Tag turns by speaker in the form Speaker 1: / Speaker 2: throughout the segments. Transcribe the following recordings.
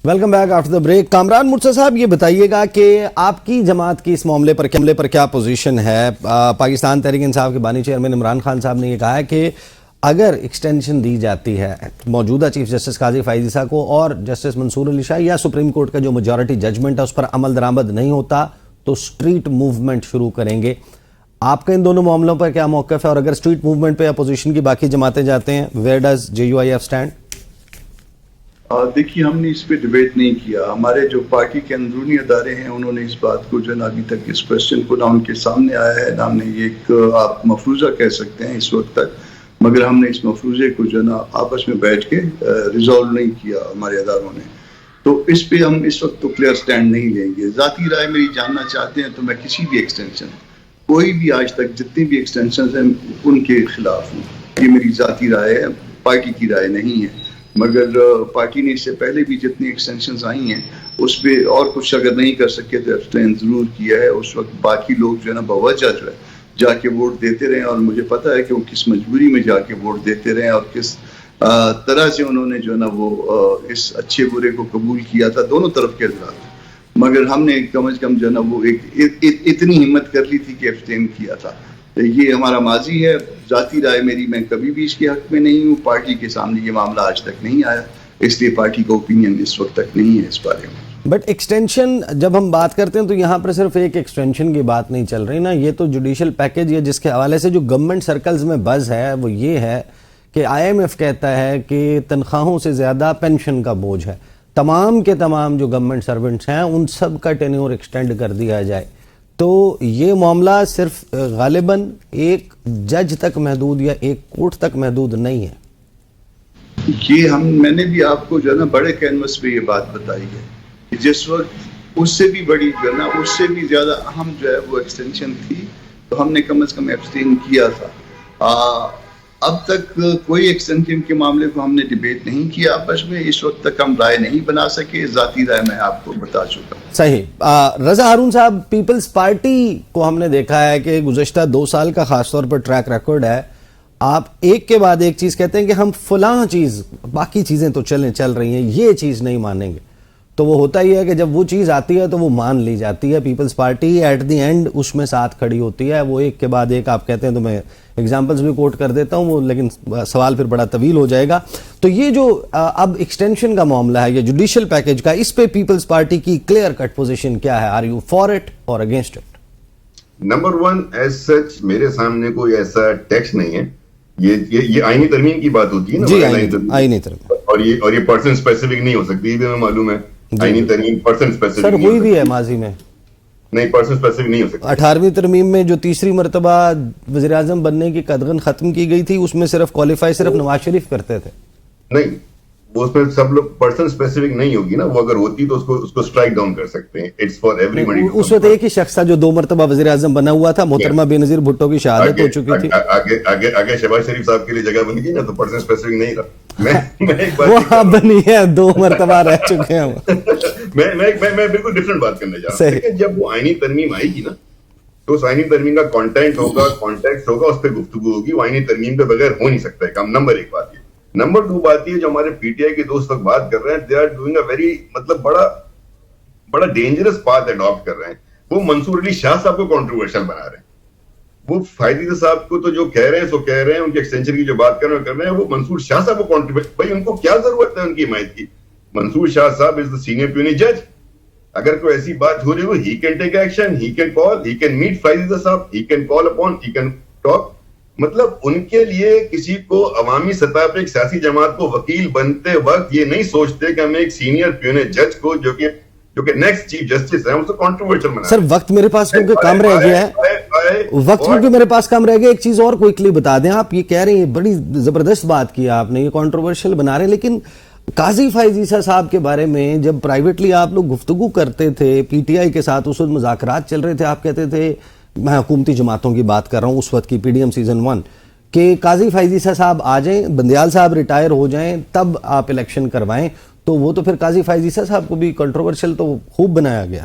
Speaker 1: Welcome back after the break. Kamran Murtaza صاحب یہ بتائیے گا کہ آپ کی جماعت کی اس معاملے پر کیا پوزیشن ہے؟ پاکستان تحریک انصاف کے بانی چیئرمین عمران خان صاحب نے یہ کہا ہے کہ اگر ایکسٹینشن دی جاتی ہے موجودہ چیف جسٹس قاضی فائز عیسیٰ کو اور جسٹس منصور علی شاہ یا سپریم کورٹ کا جو میجورٹی ججمنٹ ہے اس پر عمل درآمد نہیں ہوتا تو اسٹریٹ موومنٹ شروع کریں گے. آپ کا ان دونوں معاملوں پر کیا موقف ہے؟ اور اگر اسٹریٹ موومنٹ پہ اپوزیشن کی باقی جماعتیں جاتے ہیں, ویئر ڈز JUIF اسٹینڈ؟
Speaker 2: دیکھیے, ہم نے اس پہ ڈیبیٹ نہیں کیا. ہمارے جو پارٹی کے اندرونی ادارے ہیں انہوں نے اس بات کو جو ہے نا ابھی تک اس کوشچن کو نہ ان کے سامنے آیا ہے نہ ہم نے یہ ایک آپ مفروضہ کہہ سکتے ہیں اس وقت تک, مگر ہم نے اس مفروضے کو جو ہے نا آپس میں بیٹھ کے ریزالو نہیں کیا ہمارے اداروں نے. تو اس پہ ہم اس وقت تو کلیئر سٹینڈ نہیں لیں گے. ذاتی رائے میری جاننا چاہتے ہیں تو میں کسی بھی ایکسٹینشن, کوئی بھی آج تک جتنی بھی ایکسٹینشنز ہیں ان کے خلاف ہوں. یہ میری ذاتی رائے ہے, پارٹی کی رائے نہیں ہے. مگر پارٹی نے اس سے پہلے بھی جتنی ایکسٹینشنز آئی ہیں اس پہ اور کچھ اگر نہیں کر سکے تو ایبسٹین ضرور کیا ہے. اس وقت باقی لوگ جو ہے نا بوجہ جو ہے جا کے ووٹ دیتے رہے, اور مجھے پتا ہے کہ وہ کس مجبوری میں جا کے ووٹ دیتے رہے اور کس طرح سے انہوں نے جو ہے نا وہ اس اچھے برے کو قبول کیا تھا دونوں طرف کے حضرات. مگر ہم نے کم از کم جو ہے نا وہ اتنی ہمت کر لی تھی کہ ایبسٹین کیا تھا. یہ ہمارا ماضی ہے. ذاتی رائے میری, میں کبھی بھی اس کے حق میں نہیں ہوں. پارٹی کے سامنے یہ معاملہ آج تک نہیں آیا, اس لیے پارٹی کا اوپینین اس وقت تک نہیں ہے اس بارے میں.
Speaker 1: بٹ ایکسٹینشن جب ہم بات کرتے ہیں تو یہاں پر صرف ایک ایکسٹینشن کی بات نہیں چل رہی نا, یہ تو جوڈیشل پیکج ہے جس کے حوالے سے جو گورنمنٹ سرکلز میں بز ہے وہ یہ ہے کہ IMF کہتا ہے کہ تنخواہوں سے زیادہ پینشن کا بوجھ ہے. تمام کے تمام جو گورنمنٹ سرونٹس ہیں ان سب کا ٹینیور ایکسٹینڈ کر دیا جائے تو یہ معاملہ صرف غالباً ایک جج تک محدود یا ایک کورٹ تک محدود نہیں ہے.
Speaker 2: یہ میں نے بھی آپ کو جو ہے نا بڑے کینوس پہ یہ بات بتائی ہے کہ جس وقت اس سے بھی بڑی جو ہے نا اس سے بھی زیادہ اہم جو ہے وہ ایکسٹینشن تھی تو ہم نے کم از کم ایبسٹین کیا تھا. اب تک کوئی ایکسٹینشن کے معاملے کو ہم نے ڈیبیٹ نہیں کیا آپس میں. اس وقت تک ہم رائے نہیں بنا سکے. ذاتی رائے میں آپ کو بتا چکا ہوں.
Speaker 1: صحیح. رضا ہارون صاحب, پیپلز پارٹی کو ہم نے دیکھا ہے کہ گزشتہ 2 سال کا خاص طور پر ٹریک ریکارڈ ہے. آپ ایک کے بعد ایک چیز کہتے ہیں کہ ہم فلاں چیز, باقی چیزیں تو چل رہی ہیں, یہ چیز نہیں مانیں گے. تو وہ ہوتا ہی ہے کہ جب وہ چیز آتی ہے تو وہ مان لی جاتی ہے. Peoples Party at the end اس میں ساتھ کھڑی ہوتی ہے. وہ ایک کے بعد ایک آپ کہتے ہیں تو میں ایگزامپلز بھی کوٹ کر دیتا ہوں, لیکن سوال پھر بڑا طویل ہو جائے گا. تو یہ جو اب ایکسٹینشن کا معاملہ ہے یا جوڈیشل پیکج کا, اس پہ پیپلز پارٹی کی کلیئر کٹ پوزیشن کیا ہے؟ آر یو فار اٹ اور against it?
Speaker 3: Number 1, as such میرے سامنے کوئی ایسا ٹیکسٹ نہیں ہے. یہ آئینی ترمیم کی بات ہوتی ہے نا,
Speaker 1: جی آئینی ترمیم,
Speaker 3: اور یہ پرسن اسپیسیفک نہیں ہو سکتی. یہ بھی ہمیں معلوم ہے آئینی ترمیم پرسن اسپیسیفک
Speaker 1: سر ہوئی بھی ہے ماضی میں.
Speaker 3: نہیں, پرسن اسپیسیفک نہیں ہو سکتی.
Speaker 1: 18ویں ترمیم میں جو تیسری مرتبہ وزیر اعظم بننے کی قدغن ختم کی گئی تھی اس میں صرف کوالیفائی صرف نواز شریف کرتے تھے.
Speaker 3: نہیں, وہ اس میں سب لوگ پرسن اسپیسیفک نہیں ہوگی نا. وہ اگر ہوتی تو اس کو اسٹرائک ڈاؤن کر سکتے ہیں. It's for every.
Speaker 1: اس وقت ایک ہی شخص تھا جو 2 مرتبہ وزیر اعظم بنا ہوا تھا. محترمہ بینظیر بھٹو کی شہادت ہو چکی تھی.
Speaker 3: آگے شہباز شریف صاحب کے لیے جگہ بن گئی نا تو پرسن اسپیسیفک نہیں رہا.
Speaker 1: وہ بنی ہے 2 مرتبہ رہ چکے ہیں.
Speaker 3: میں بالکل ڈفرنٹ بات کرنے جا رہا ہوں. جب وہ آئینی ترمیم آئے گی نا تو اس آئینی ترمیم کا کانٹینٹ ہوگا, کانٹیکسٹ ہوگا, اس پہ گفتگو ہوگی. وہ آئینی ترمیم کے بغیر ہو نہیں سکتا ہے کام. نمبر 1 بات یہ. نمبر 2 بات یہ, جو ہمارے PTI کے دوست وقت بات کر رہے ہیں, they are doing a very مطلب بڑا ڈینجرس پاتھ اڈاپٹ کر رہے ہیں. وہ منصور علی شاہ صاحب کو کنٹروورشل بنا رہے ہیں. وہ فائز عیسیٰ صاحب کو تو جو کہہ رہے ہیں سو کہہ رہے ہیں, ان کی ایکسٹینشن کی جو بات کر رہے ہیں وہ منصور شاہ صاحب کو کنٹروورشل. بھائی ان کو کیا ضرورت ہے ان کی حمایت کی؟ منصور شاہ صاحب از دا سینئر پیونی جج. اگر کوئی ایسی بات ہو رہی ہے, he can take action, he can call, he can meet فائز عیسیٰ صاحب, he can call upon, he can talk. مطلب ان کے لیے کسی کو عوامی سطح پہ ایک سیاسی جماعت کو وکیل بنتے وقت یہ نہیں سوچتے کہ ہمیں ایک سینئر پیونی جج کو جو کہ نیکسٹ چیف جسٹس ہے اس کو کنٹروورشل بنا.
Speaker 1: سر وقت میرے پاس کیونکہ کم رہ گیا ہے, میرے پاس کم رہ گیا. ایک چیز اور کوئکلی بتا دیں. آپ یہ کہہ رہے ہیں, بڑی زبردست بات کی آپ نے, یہ کنٹروورشل بنا رہے ہیں, لیکن قاضی فائز عیسیٰ صاحب کے بارے میں جب پرائیویٹلی آپ لوگ گفتگو کرتے تھے PTI کے ساتھ, اس وقت مذاکرات چل رہے تھے, آپ کہتے تھے, میں حکومتی جماعتوں کی بات کر رہا ہوں اس وقت کی PDM سیزن 1, کہ قاضی فائز عیسیٰ صاحب آ جائیں, بندیال صاحب ریٹائر ہو جائیں, تب آپ الیکشن کروائیں. تو وہ تو پھر قاضی فائز عیسیٰ صاحب کو بھی کنٹروورشل تو خوب بنایا گیا.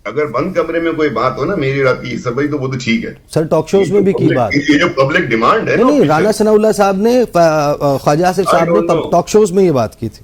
Speaker 3: اگر بند کمرے میں کوئی بات ہو نا میری راتی سبھی تو وہ تو ٹھیک ہے
Speaker 1: سر. ٹاک شوز میں بھی کی بات,
Speaker 3: یہ جو پبلک ڈیمانڈ ہے
Speaker 1: نہیں, رانا ثناء اللہ صاحب نے, خواجہ آصف صاحب نے ٹاک شوز میں یہ بات کی تھی.